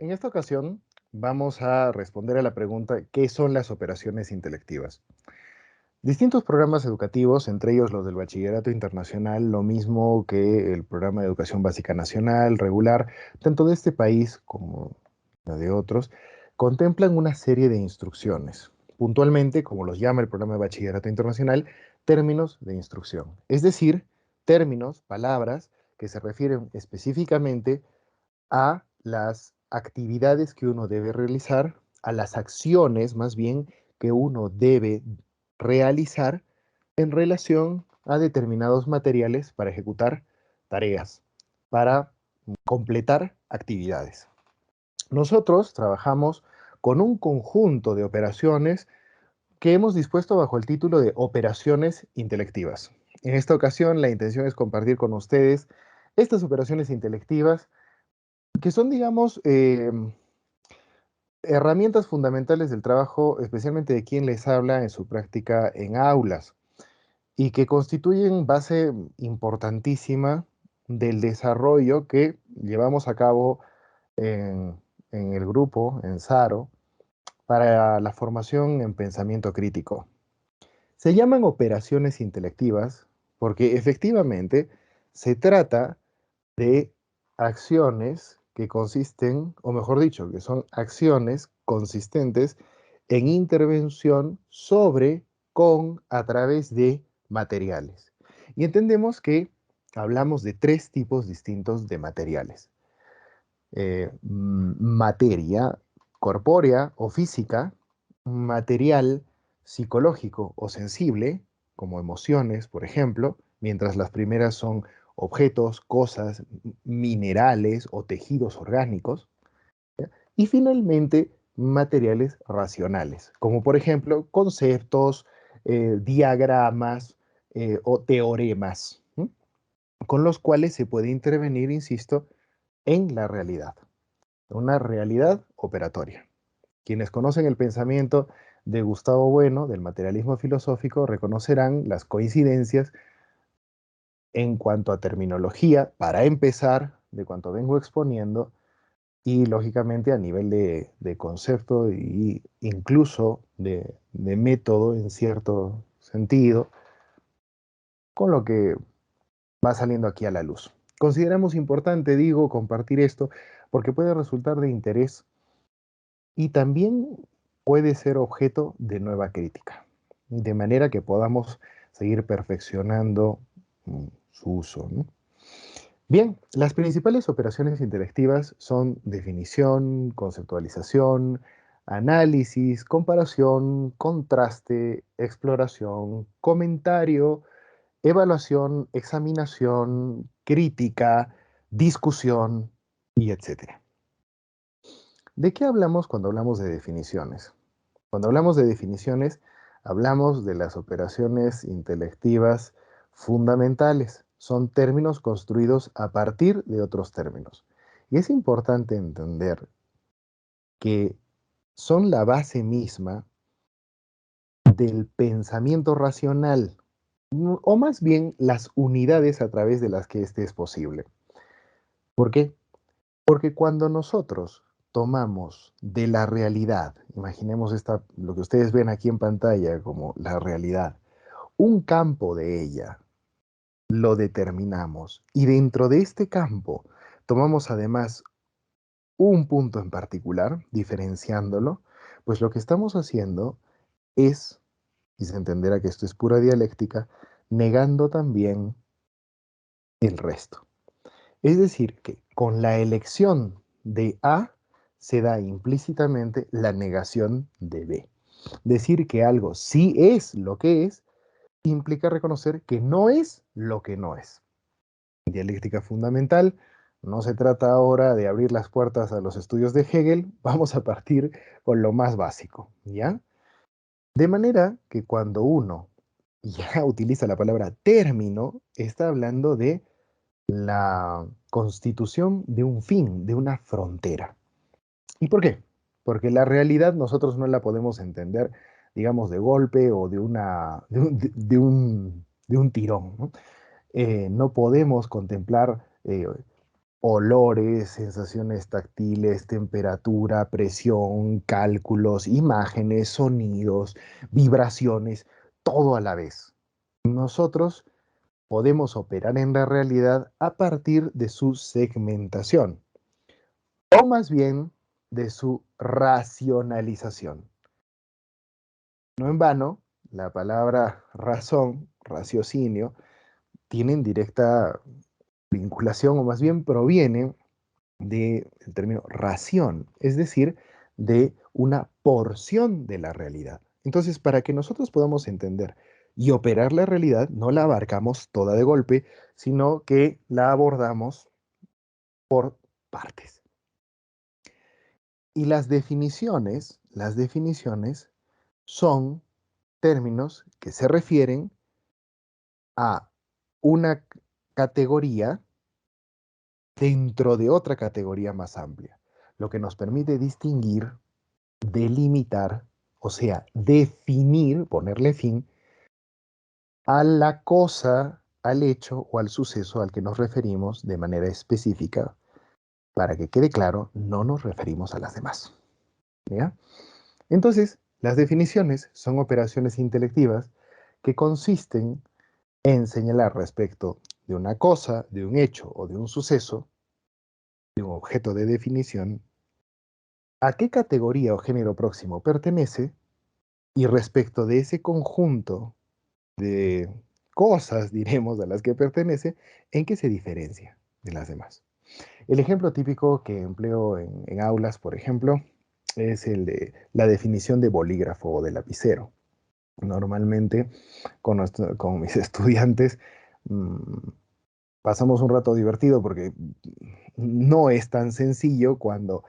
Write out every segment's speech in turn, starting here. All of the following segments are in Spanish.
En esta ocasión vamos a responder a la pregunta, ¿qué son las operaciones intelectivas? Distintos programas educativos, entre ellos los del Bachillerato Internacional, lo mismo que el Programa de Educación Básica Nacional, regular, tanto de este país como de otros, contemplan una serie de instrucciones. Puntualmente, como los llama el Programa de Bachillerato Internacional, términos de instrucción. Es decir, términos, palabras, que se refieren específicamente a las actividades que uno debe realizar, a las acciones más bien que uno debe realizar en relación a determinados materiales para ejecutar tareas, para completar actividades. Nosotros trabajamos con un conjunto de operaciones que hemos dispuesto bajo el título de operaciones intelectivas. En esta ocasión, la intención es compartir con ustedes estas operaciones intelectivas que son, digamos, herramientas fundamentales del trabajo, especialmente de quien les habla en su práctica en aulas, y que constituyen base importantísima del desarrollo que llevamos a cabo en, en el grupo, en SARO, para la formación en pensamiento crítico. Se llaman operaciones intelectivas porque efectivamente se trata de acciones que consisten, o mejor dicho, que son acciones consistentes en intervención sobre, con, a través de materiales. Y entendemos que hablamos de tres tipos distintos de materiales. Materia corpórea o física, material psicológico o sensible, como emociones, por ejemplo, mientras las primeras son objetos, cosas, minerales o tejidos orgánicos, ¿ya? Y finalmente materiales racionales, como por ejemplo conceptos, diagramas o teoremas, ¿m? Con los cuales se puede intervenir, insisto, en la realidad, una realidad operatoria. Quienes conocen el pensamiento de Gustavo Bueno, del materialismo filosófico, reconocerán las coincidencias en cuanto a terminología, para empezar, de cuanto vengo exponiendo, y lógicamente a nivel de concepto e incluso de método en cierto sentido, con lo que va saliendo aquí a la luz. Consideramos importante, digo, compartir esto porque puede resultar de interés y también puede ser objeto de nueva crítica, de manera que podamos seguir perfeccionando su uso, ¿no? Bien, las principales operaciones intelectivas son definición, conceptualización, análisis, comparación, contraste, exploración, comentario, evaluación, examinación, crítica, discusión y etcétera. ¿De qué hablamos cuando hablamos de definiciones? Cuando hablamos de definiciones, hablamos de las operaciones intelectivas fundamentales. Son términos construidos a partir de otros términos. Y es importante entender que son la base misma del pensamiento racional, o más bien las unidades a través de las que éste es posible. ¿Por qué? Porque cuando nosotros tomamos de la realidad, imaginemos lo que ustedes ven aquí en pantalla como la realidad, un campo de ella, lo determinamos y dentro de este campo tomamos además un punto en particular, diferenciándolo, pues lo que estamos haciendo es, y se entenderá que esto es pura dialéctica, negando también el resto. Es decir, que con la elección de A se da implícitamente la negación de B. Decir que algo sí es lo que es implica reconocer que no es lo que no es. Dialéctica fundamental, no se trata ahora de abrir las puertas a los estudios de Hegel, vamos a partir con lo más básico, ¿ya? De manera que cuando uno ya utiliza la palabra término, está hablando de la constitución de un fin, de una frontera. ¿Y por qué? Porque la realidad nosotros no la podemos entender, digamos, de golpe o de un tirón, ¿no? No podemos contemplar olores, sensaciones táctiles, temperatura, presión, cálculos, imágenes, sonidos, vibraciones, todo a la vez. Nosotros podemos operar en la realidad a partir de su segmentación, o más bien de su racionalización. No en vano, la palabra razón, raciocinio, tienen directa vinculación, o más bien proviene del término ración, es decir, de una porción de la realidad. Entonces, para que nosotros podamos entender y operar la realidad, no la abarcamos toda de golpe, sino que la abordamos por partes. Y las definiciones son términos que se refieren a una categoría dentro de otra categoría más amplia, lo que nos permite distinguir, delimitar, o sea, definir, ponerle fin a la cosa, al hecho o al suceso al que nos referimos de manera específica. Para que quede claro, no nos referimos a las demás. ¿Ya? Entonces, las definiciones son operaciones intelectivas que consisten en señalar respecto de una cosa, de un hecho o de un suceso, de un objeto de definición, a qué categoría o género próximo pertenece y respecto de ese conjunto de cosas, diremos, a las que pertenece, en qué se diferencia de las demás. El ejemplo típico que empleo en aulas, por ejemplo, es el de la definición de bolígrafo o de lapicero. Normalmente con mis estudiantes pasamos un rato divertido porque no es tan sencillo cuando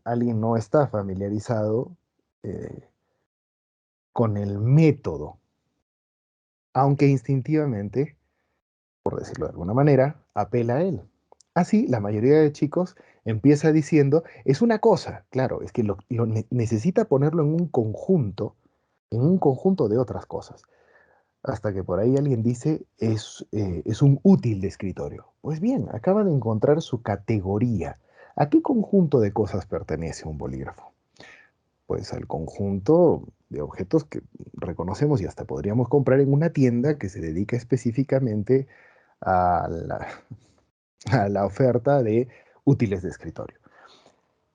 alguien no está familiarizado eh, con el método, aunque instintivamente, por decirlo de alguna manera, apela a él. Así, la mayoría de chicos empieza diciendo, es una cosa, claro, es que necesita ponerlo en un conjunto de otras cosas, hasta que por ahí alguien dice, es un útil de escritorio. Pues bien, acaba de encontrar su categoría. ¿A qué conjunto de cosas pertenece un bolígrafo? Pues al conjunto de objetos que reconocemos y hasta podríamos comprar en una tienda que se dedica específicamente a la, a la oferta de útiles de escritorio.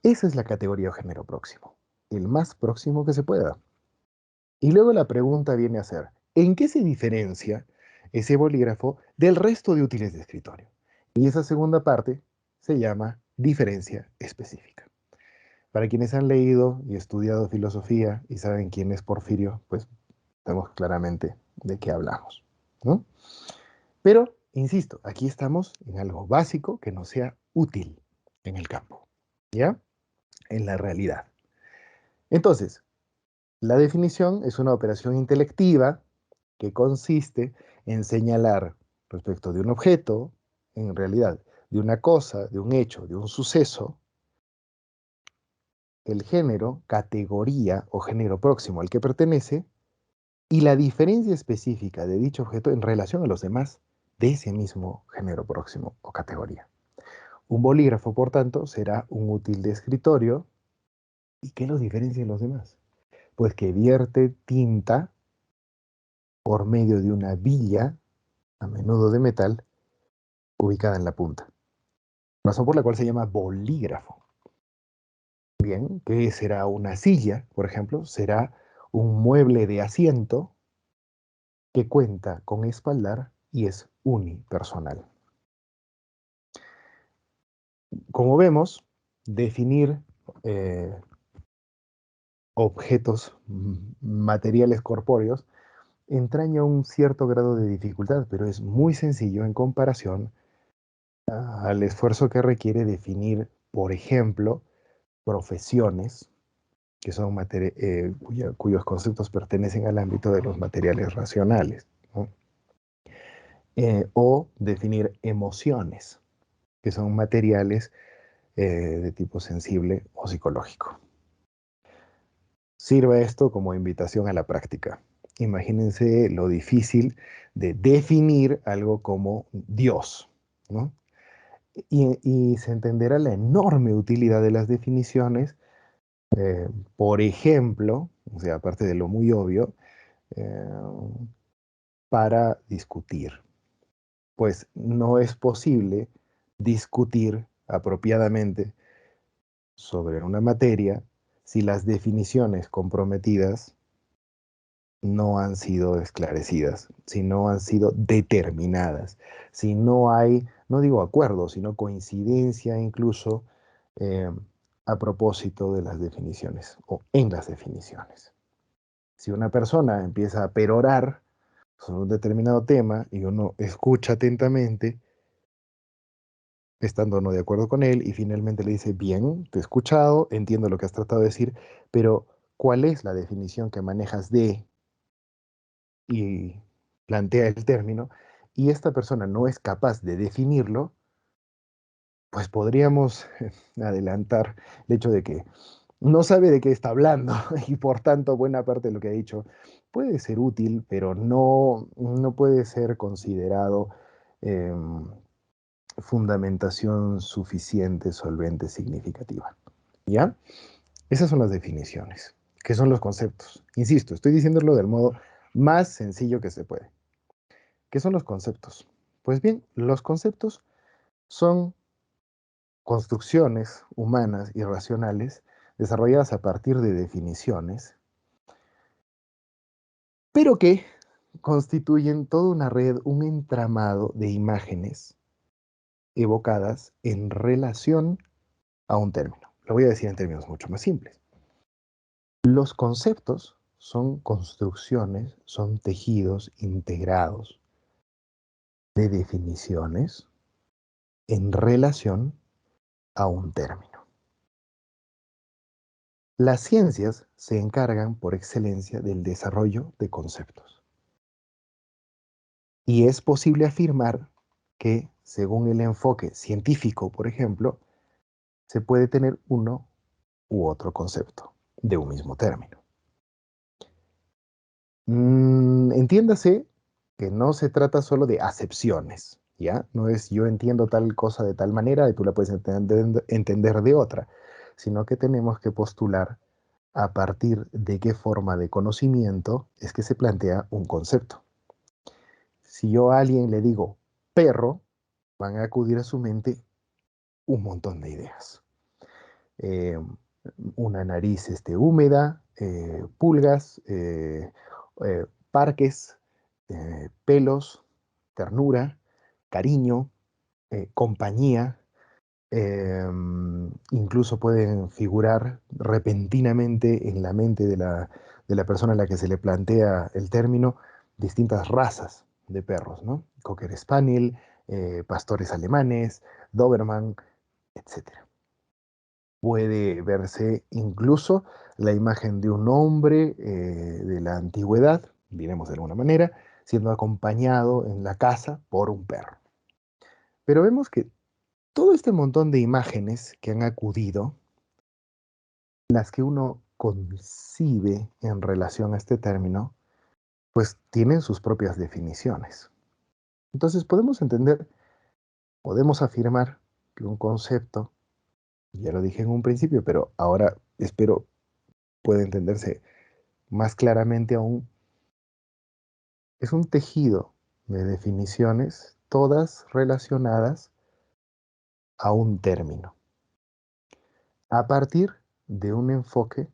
Esa es la categoría o género próximo, el más próximo que se pueda. Y luego la pregunta viene a ser, ¿en qué se diferencia ese bolígrafo del resto de útiles de escritorio? Y esa segunda parte se llama diferencia específica. Para quienes han leído y estudiado filosofía y saben quién es Porfirio, pues sabemos claramente de qué hablamos, ¿no? Pero, insisto, aquí estamos en algo básico que nos sea útil en el campo, ¿ya? En la realidad. Entonces, la definición es una operación intelectiva que consiste en señalar respecto de un objeto, en realidad, de una cosa, de un hecho, de un suceso, el género, categoría o género próximo al que pertenece y la diferencia específica de dicho objeto en relación a los demás de ese mismo género próximo o categoría. Un bolígrafo, por tanto, será un útil de escritorio. ¿Y qué lo diferencia de los demás? Pues que vierte tinta por medio de una villa, a menudo de metal, ubicada en la punta. Razón por la cual se llama bolígrafo. Bien, ¿qué será una silla, por ejemplo? Será un mueble de asiento que cuenta con espaldar y es unipersonal. Como vemos, definir eh, objetos materiales corpóreos entraña un cierto grado de dificultad, pero es muy sencillo en comparación al esfuerzo que requiere definir, por ejemplo, profesiones que son cuyos conceptos pertenecen al ámbito de los materiales racionales, ¿no? O definir emociones, que son materiales de tipo sensible o psicológico. Sirva esto como invitación a la práctica. Imagínense lo difícil de definir algo como Dios, ¿no? y se entenderá la enorme utilidad de las definiciones, por ejemplo, o sea, aparte de lo muy obvio, eh, para discutir. Pues no es posible discutir apropiadamente sobre una materia si las definiciones comprometidas no han sido esclarecidas, si no han sido determinadas, si no hay, no digo acuerdo, sino coincidencia incluso eh, a propósito de las definiciones o en las definiciones. Si una persona empieza a perorar sobre un determinado tema y uno escucha atentamente, estando o no de acuerdo con él, y finalmente le dice, bien, te he escuchado, entiendo lo que has tratado de decir, pero ¿cuál es la definición que manejas de y plantea el término, y esta persona no es capaz de definirlo? Pues podríamos adelantar el hecho de que no sabe de qué está hablando y por tanto buena parte de lo que ha dicho puede ser útil, pero no puede ser considerado em, fundamentación suficiente, solvente, significativa. ¿Ya? Esas son las definiciones. ¿Qué son los conceptos? Insisto, estoy diciéndolo del modo más sencillo que se puede. ¿Qué son los conceptos? Pues bien, los conceptos son construcciones humanas y racionales desarrolladas a partir de definiciones, pero que constituyen toda una red, un entramado de imágenes evocadas en relación a un término. Lo voy a decir en términos mucho más simples. Los conceptos son construcciones, son tejidos integrados de definiciones en relación a un término. Las ciencias se encargan por excelencia del desarrollo de conceptos. Y es posible afirmar que, según el enfoque científico, por ejemplo, se puede tener uno u otro concepto de un mismo término. Entiéndase que no se trata solo de acepciones, ¿ya? No es yo entiendo tal cosa de tal manera y tú la puedes entender de otra, sino que tenemos que postular a partir de qué forma de conocimiento es que se plantea un concepto. Si yo a alguien le digo perro, van a acudir a su mente un montón de ideas. Eh, una nariz húmeda, pulgas, parques, pelos, ternura, cariño, compañía. Incluso pueden figurar repentinamente en la mente de la persona a la que se le plantea el término distintas razas de perros, ¿no? Cocker Spaniel, pastores alemanes, Doberman, etcétera. Puede verse incluso la imagen de un hombre de la antigüedad, diremos de alguna manera, siendo acompañado en la casa por un perro. Pero vemos que todo este montón de imágenes que han acudido, las que uno concibe en relación a este término, pues tienen sus propias definiciones. Entonces podemos entender, podemos afirmar que un concepto, ya lo dije en un principio, pero ahora espero pueda entenderse más claramente aún, es un tejido de definiciones, todas relacionadas a un término, a partir de un enfoque,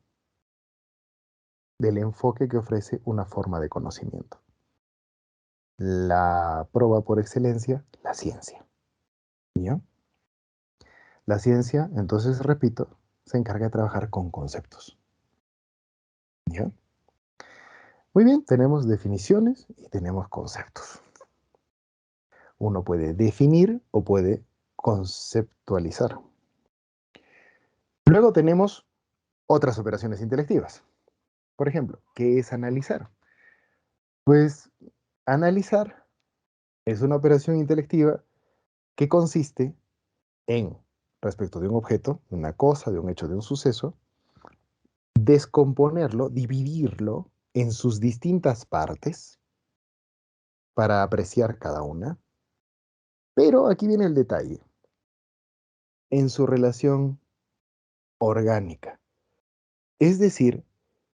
del enfoque que ofrece una forma de conocimiento. La prueba por excelencia, la ciencia. ¿Ya? La ciencia, entonces, repito, se encarga de trabajar con conceptos. ¿Ya? Muy bien, tenemos definiciones y tenemos conceptos. Uno puede definir o puede conceptualizar. Luego tenemos otras operaciones intelectivas. Por ejemplo, ¿qué es analizar? Pues analizar es una operación intelectiva que consiste en, respecto de un objeto, de una cosa, de un hecho, de un suceso, descomponerlo, dividirlo en sus distintas partes para apreciar cada una. Pero aquí viene el detalle. en su relación orgánica. Es decir,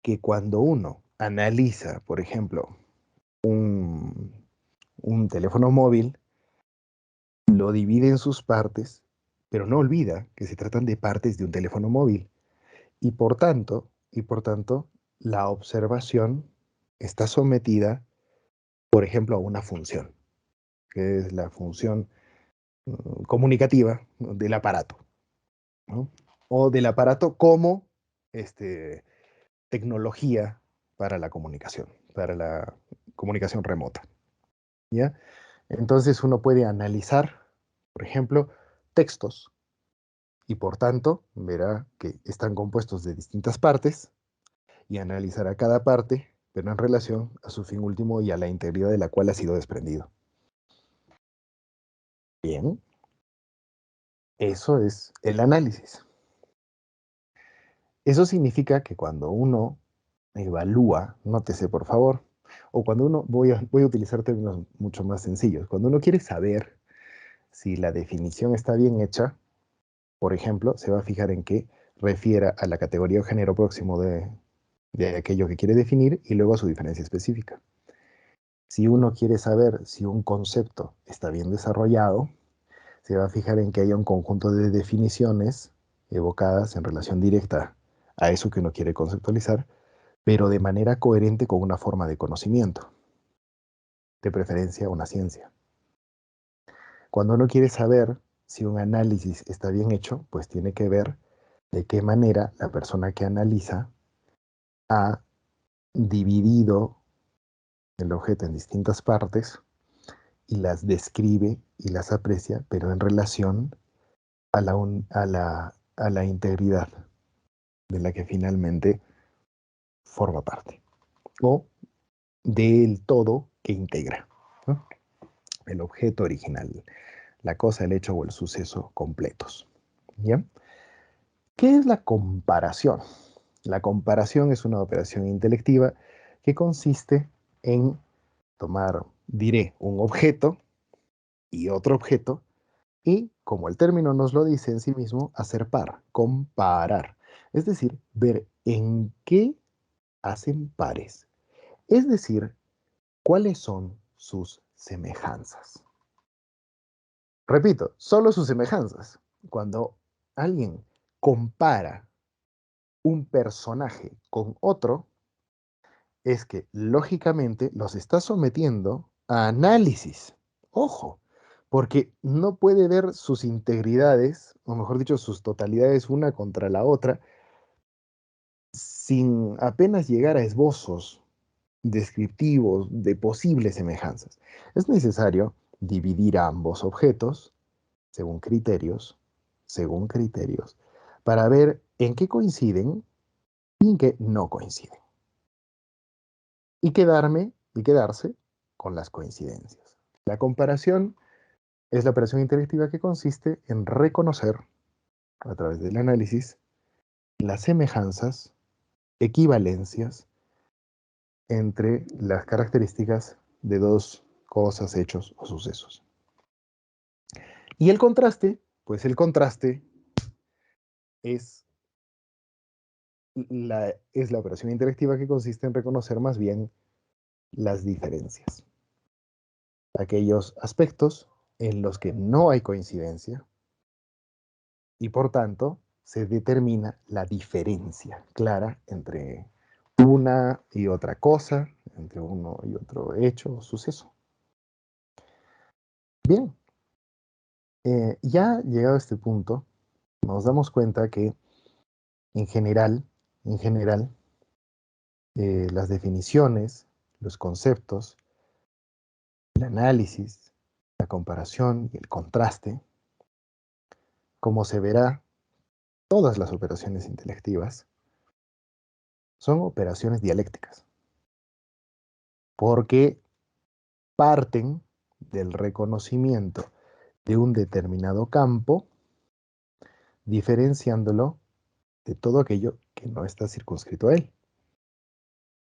que cuando uno analiza, por ejemplo, un teléfono móvil, lo divide en sus partes, pero no olvida que se tratan de partes de un teléfono móvil. Y por tanto, la observación está sometida, por ejemplo, a una función, que es la función comunicativa, ¿no?, del aparato, ¿no? O del aparato como este, tecnología para la comunicación remota, ¿ya? Entonces uno puede analizar, por ejemplo, textos y por tanto verá que están compuestos de distintas partes y analizará cada parte, pero en relación a su fin último y a la integridad de la cual ha sido desprendido. Bien, eso es el análisis. Eso significa que cuando uno evalúa, nótese por favor, o cuando uno, voy a utilizar términos mucho más sencillos, cuando uno quiere saber si la definición está bien hecha, por ejemplo, se va a fijar en que refiera a la categoría o género próximo de aquello que quiere definir y luego a su diferencia específica. Si uno quiere saber si un concepto está bien desarrollado, se va a fijar en que haya un conjunto de definiciones evocadas en relación directa a eso que uno quiere conceptualizar, pero de manera coherente con una forma de conocimiento, de preferencia una ciencia. Cuando uno quiere saber si un análisis está bien hecho, pues tiene que ver de qué manera la persona que analiza ha dividido el objeto en distintas partes y las describe y las aprecia, pero en relación a la integridad de la que finalmente forma parte, o del todo que integra, ¿no?, el objeto original, la cosa, el hecho o el suceso completos. ¿Ya? ¿Qué es la comparación? La comparación es una operación intelectiva que consiste en tomar, diré, un objeto y otro objeto y, como el término nos lo dice en sí mismo, hacer par, comparar. Es decir, ver en qué hacen pares. Es decir, cuáles son sus semejanzas. Repito, solo sus semejanzas. Cuando alguien compara un personaje con otro, es que lógicamente los está sometiendo a análisis. Ojo, porque no puede ver sus integridades, o mejor dicho, sus totalidades una contra la otra, sin apenas llegar a esbozos descriptivos de posibles semejanzas. Es necesario dividir ambos objetos según criterios, para ver en qué coinciden y en qué no coinciden. Y quedarse con las coincidencias. La comparación es la operación intelectiva que consiste en reconocer, a través del análisis, las semejanzas, equivalencias entre las características de dos cosas, hechos o sucesos. Y el contraste, pues el contraste es es la operación intelectiva que consiste en reconocer más bien las diferencias, aquellos aspectos en los que no hay coincidencia y por tanto se determina la diferencia clara entre una y otra cosa, entre uno y otro hecho o suceso. Bien, ya llegado a este punto, nos damos cuenta que en general, en general, las definiciones, los conceptos, el análisis, la comparación y el contraste, como se verá, todas las operaciones intelectivas son operaciones dialécticas, porque parten del reconocimiento de un determinado campo, diferenciándolo de todo aquello que no está circunscrito a él.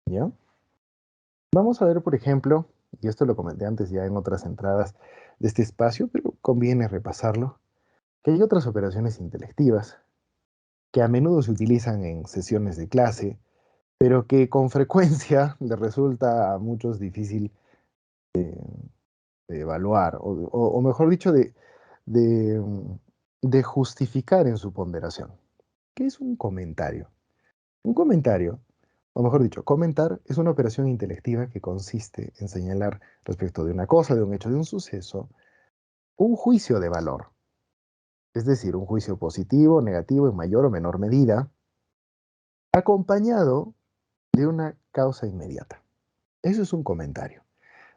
¿Ya? Vamos a ver, por ejemplo, y esto lo comenté antes ya en otras entradas de este espacio, pero conviene repasarlo, que hay otras operaciones intelectivas que a menudo se utilizan en sesiones de clase, pero que con frecuencia les resulta a muchos difícil de evaluar, o mejor dicho, de, mm, de justificar en su ponderación. ¿Qué es un comentario? Un comentario, o mejor dicho, comentar es una operación intelectiva que consiste en señalar respecto de una cosa, de un hecho, de un suceso, un juicio de valor, es decir, un juicio positivo, negativo, en mayor o menor medida, acompañado de una causa inmediata. Eso es un comentario.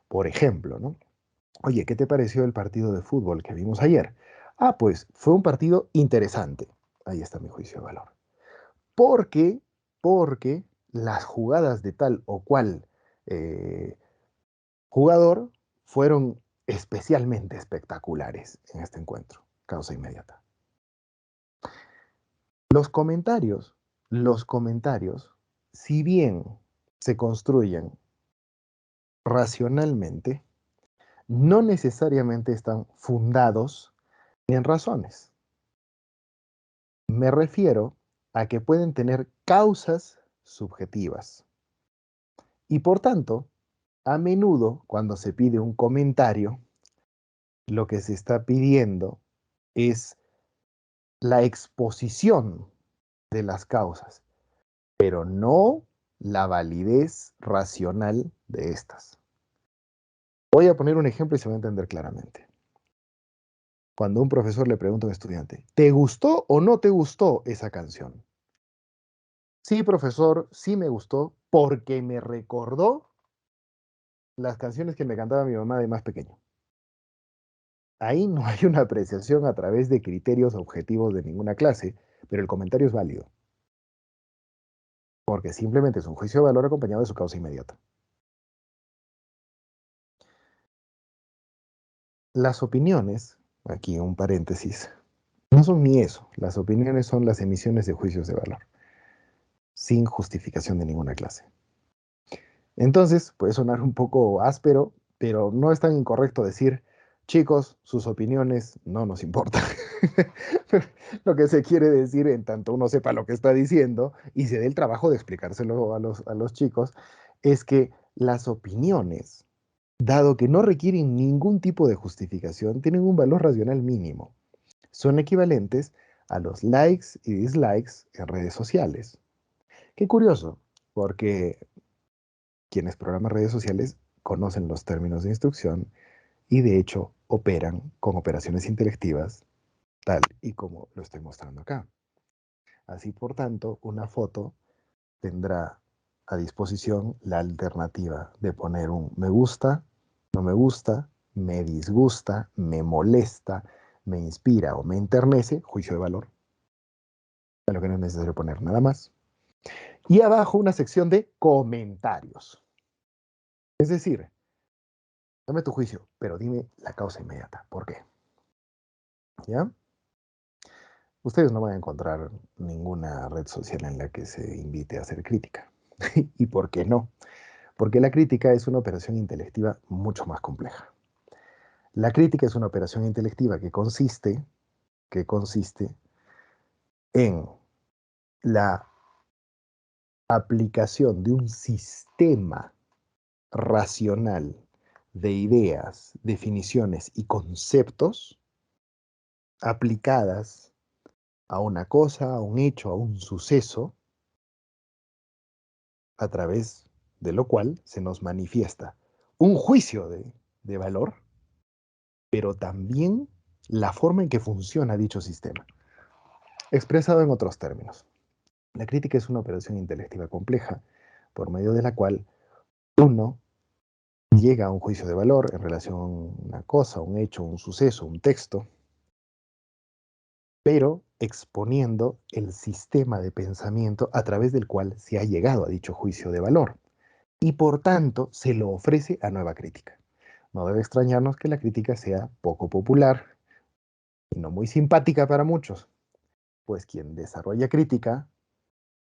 Por ejemplo, ¿no? Oye, ¿qué te pareció el partido de fútbol que vimos ayer? Ah, pues fue un partido interesante. Ahí está mi juicio de valor. Porque, porque las jugadas de tal o cual eh, jugador fueron especialmente espectaculares en este encuentro. Causa inmediata. Los comentarios, si bien se construyen racionalmente, no necesariamente están fundados en razones. Me refiero a que pueden tener causas subjetivas. Y por tanto, a menudo, cuando se pide un comentario, lo que se está pidiendo es la exposición de las causas, pero no la validez racional de estas. Voy a poner un ejemplo y se va a entender claramente. Cuando un profesor le pregunta a un estudiante, ¿te gustó o no te gustó esa canción? Sí, profesor, sí me gustó porque me recordó las canciones que me cantaba mi mamá de más pequeño. Ahí no hay una apreciación a través de criterios objetivos de ninguna clase, pero el comentario es válido, porque simplemente es un juicio de valor acompañado de su causa inmediata. Las opiniones, aquí un paréntesis, no son ni eso. Las opiniones son las emisiones de juicios de valor, sin justificación de ninguna clase. Entonces, puede sonar un poco áspero, pero no es tan incorrecto decir, chicos, sus opiniones no nos importan. Lo que se quiere decir, en tanto uno sepa lo que está diciendo y se dé el trabajo de explicárselo a los chicos, es que las opiniones, dado que no requieren ningún tipo de justificación, tienen un valor racional mínimo. Son equivalentes a los likes y dislikes en redes sociales. Qué curioso, porque quienes programan redes sociales conocen los términos de instrucción y de hecho operan con operaciones intelectivas tal y como lo estoy mostrando acá. Así, por tanto, una foto tendrá a disposición la alternativa de poner un me gusta, no me gusta, me disgusta, me molesta, me inspira o me enternece, juicio de valor, a lo que no es necesario poner nada más. Y abajo una sección de comentarios. Es decir, dame tu juicio, pero dime la causa inmediata. ¿Por qué? ¿Ya? Ustedes no van a encontrar ninguna red social en la que se invite a hacer crítica. ¿Y por qué no? Porque la crítica es una operación intelectiva mucho más compleja. La crítica es una operación intelectiva que consiste en la aplicación de un sistema racional de ideas, definiciones y conceptos aplicadas a una cosa, a un hecho, a un suceso, a través de lo cual se nos manifiesta un juicio de valor, pero también la forma en que funciona dicho sistema. Expresado en otros términos, la crítica es una operación intelectiva compleja por medio de la cual uno llega a un juicio de valor en relación a una cosa, un hecho, un suceso, un texto, pero exponiendo el sistema de pensamiento a través del cual se ha llegado a dicho juicio de valor y por tanto se lo ofrece a nueva crítica. No debe extrañarnos que la crítica sea poco popular y no muy simpática para muchos, pues quien desarrolla crítica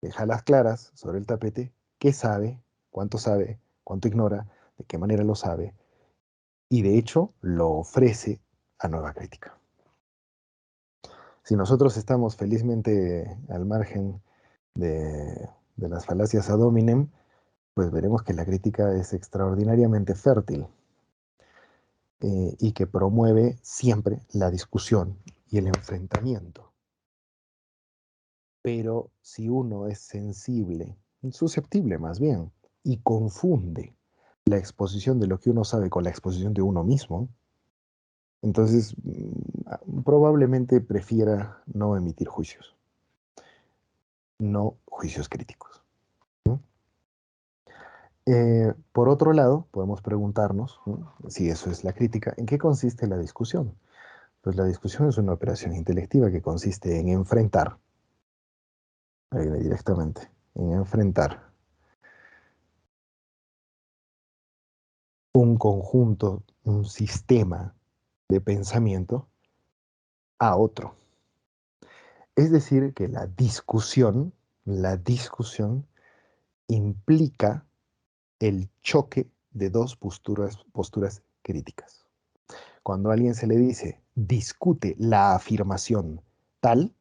deja las claras sobre el tapete qué sabe, cuánto ignora, de qué manera lo sabe, y de hecho lo ofrece a nueva crítica. Si nosotros estamos felizmente al margen de las falacias ad hominem, pues veremos que la crítica es extraordinariamente fértil y que promueve siempre la discusión y el enfrentamiento. Pero si uno es sensible, susceptible más bien, y confunde la exposición de lo que uno sabe con la exposición de uno mismo, entonces probablemente prefiera no emitir juicios, no juicios críticos. ¿No? Por otro lado, podemos preguntarnos, ¿no? Si eso es la crítica, ¿en qué consiste la discusión? Pues la discusión es una operación intelectiva que consiste en enfrentar, ahí viene directamente, en enfrentar un conjunto, un sistema de pensamiento a otro. Es decir, que la discusión implica el choque de dos posturas críticas. Cuando a alguien se le dice discute la afirmación tal,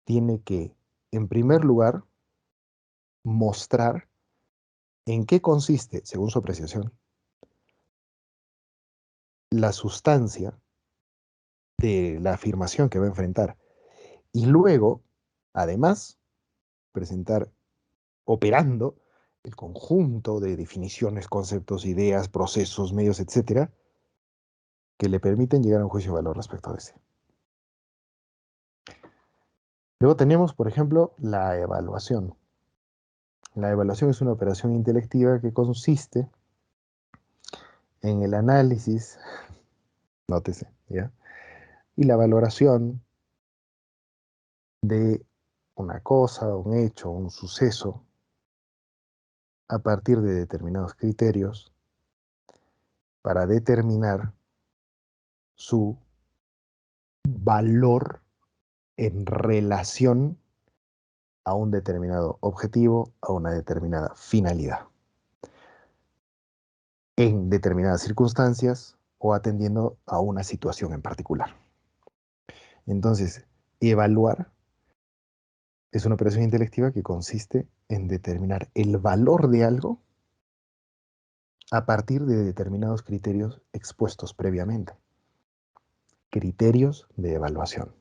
tiene que, en primer lugar, mostrar en qué consiste, según su apreciación, la sustancia de la afirmación que va a enfrentar. Y luego, además, presentar operando el conjunto de definiciones, conceptos, ideas, procesos, medios, etcétera, que le permiten llegar a un juicio de valor respecto de ese. Luego tenemos, por ejemplo, la evaluación. La evaluación es una operación intelectiva que consiste en el análisis, nótese, ¿ya? Y la valoración de una cosa, un hecho, un suceso, a partir de determinados criterios para determinar su valor en relación a un determinado objetivo, a una determinada finalidad, en determinadas circunstancias o atendiendo a una situación en particular. Entonces, evaluar es una operación intelectiva que consiste en determinar el valor de algo a partir de determinados criterios expuestos previamente. Criterios de evaluación.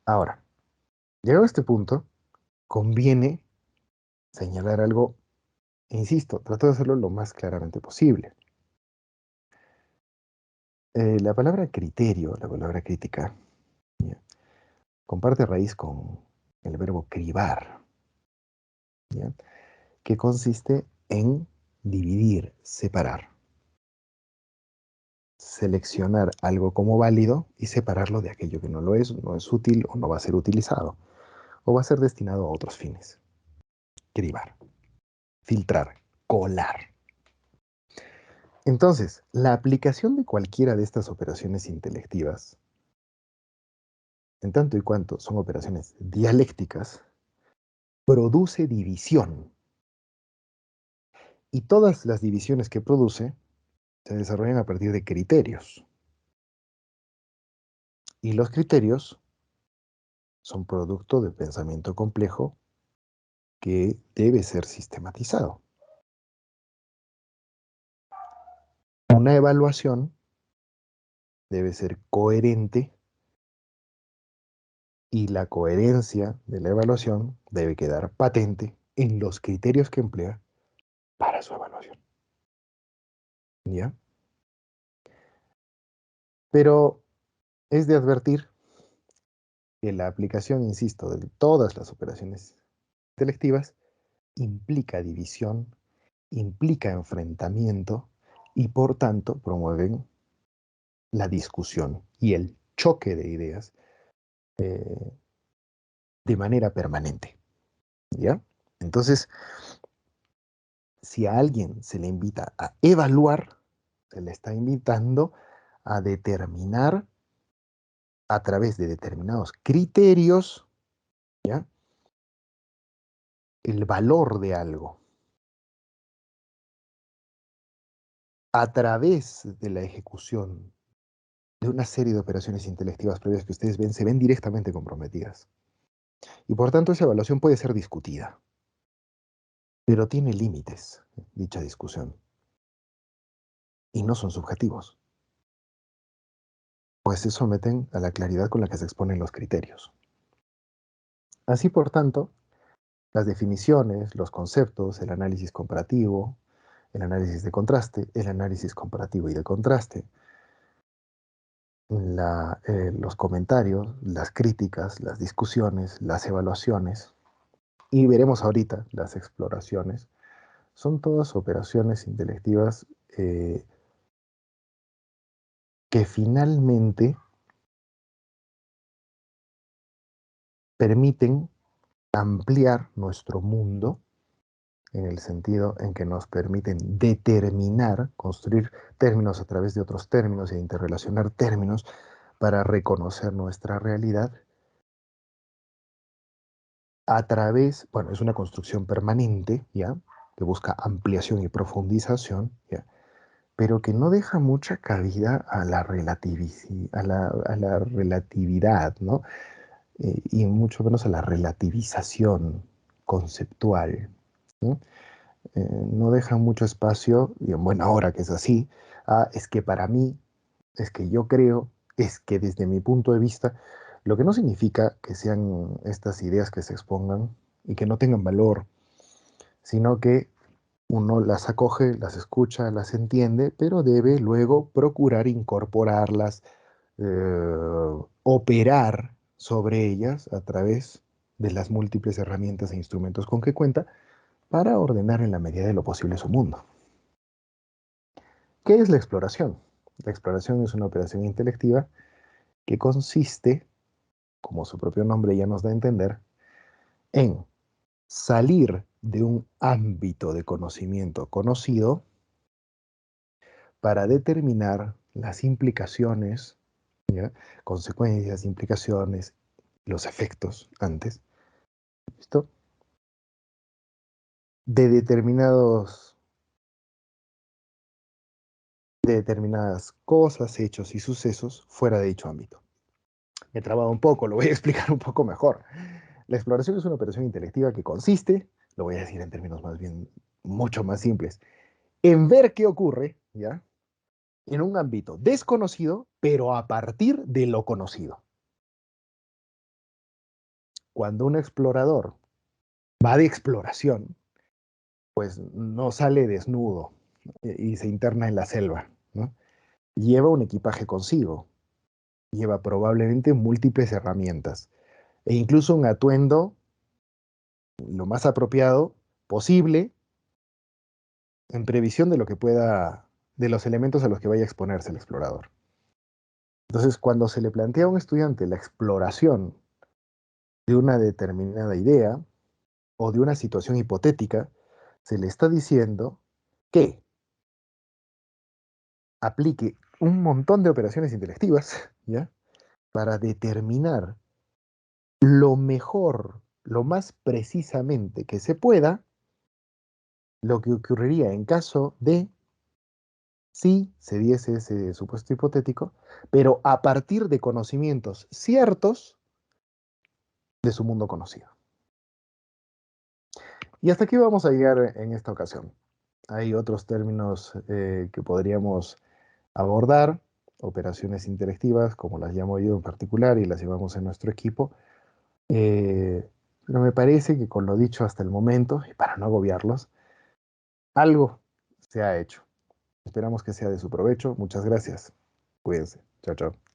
Ahora, llegado a este punto, conviene señalar algo, e insisto, trato de hacerlo lo más claramente posible. La palabra criterio, la palabra crítica, ¿ya? Comparte raíz con el verbo cribar, ¿ya? Que consiste en dividir, separar, seleccionar algo como válido y separarlo de aquello que no es útil o no va a ser utilizado, o va a ser destinado a otros fines. Cribar, filtrar, colar. Entonces, la aplicación de cualquiera de estas operaciones intelectivas, en tanto y cuanto son operaciones dialécticas, produce división. Y todas las divisiones que produce se desarrollan a partir de criterios. Y los criterios son producto de pensamiento complejo que debe ser sistematizado. Una evaluación debe ser coherente y la coherencia de la evaluación debe quedar patente en los criterios que emplea para su evaluación. ¿Ya? Pero es de advertir que la aplicación, insisto, de todas las operaciones selectivas implica división, implica enfrentamiento y por tanto promueven la discusión y el choque de ideas eh, de manera permanente. ¿Ya? Entonces, si a alguien se le invita a evaluar, se le está invitando a determinar a través de determinados criterios, ¿ya? El valor de algo a través de la ejecución de una serie de operaciones intelectivas previas que ustedes ven se ven directamente comprometidas. Y por tanto esa evaluación puede ser discutida, pero tiene límites, dicha discusión, y no son subjetivos, pues se someten a la claridad con la que se exponen los criterios. Así, por tanto, las definiciones, los conceptos, el análisis comparativo, el análisis de contraste, el análisis comparativo y de contraste, los comentarios, las críticas, las discusiones, las evaluaciones, y veremos ahorita las exploraciones, son todas operaciones intelectivas que finalmente permiten ampliar nuestro mundo en el sentido en que nos permiten determinar, construir términos a través de otros términos e interrelacionar términos para reconocer nuestra realidad a través, bueno, es una construcción permanente, ¿ya? Que busca ampliación y profundización, ¿ya? Pero que no deja mucha cabida a la, a la relatividad, ¿no? Y mucho menos a la relativización conceptual, ¿no? No deja mucho espacio, y en buena hora que es así, a es que para mí, es que yo creo, es que desde mi punto de vista, lo que no significa que sean estas ideas que se expongan y que no tengan valor, sino que uno las acoge, las escucha, las entiende, pero debe luego procurar incorporarlas, operar sobre ellas a través de las múltiples herramientas e instrumentos con que cuenta para ordenar en la medida de lo posible su mundo. ¿Qué es la exploración? La exploración es una operación intelectiva que consiste, como su propio nombre ya nos da a entender, en salir de un ámbito de conocimiento conocido para determinar las implicaciones, ¿ya? Consecuencias, implicaciones, los efectos antes, ¿listo? De de determinadas cosas, hechos y sucesos fuera de dicho ámbito. Me he trabado un poco, lo voy a explicar un poco mejor. La exploración es una operación intelectiva que consiste, lo voy a decir en términos más bien mucho más simples, en ver qué ocurre, ¿ya? En un ámbito desconocido, pero a partir de lo conocido. Cuando un explorador va de exploración, pues no sale desnudo y se interna en la selva, ¿no? Lleva un equipaje consigo, lleva probablemente múltiples herramientas e incluso un atuendo lo más apropiado posible en previsión de lo que pueda, de los elementos a los que vaya a exponerse el explorador. Entonces, cuando se le plantea a un estudiante la exploración de una determinada idea o de una situación hipotética, se le está diciendo que aplique un montón de operaciones intelectivas, ¿ya? Para determinar lo mejor, lo más precisamente que se pueda, lo que ocurriría en caso de si se diese ese supuesto hipotético, pero a partir de conocimientos ciertos de su mundo conocido. Y hasta aquí vamos a llegar en esta ocasión. Hay otros términos que podríamos abordar, operaciones interactivas, como las llamo yo en particular y las llevamos en nuestro equipo. Pero me parece que con lo dicho hasta el momento, y para no agobiarlos, algo se ha hecho. Esperamos que sea de su provecho. Muchas gracias. Cuídense. Chao, chao.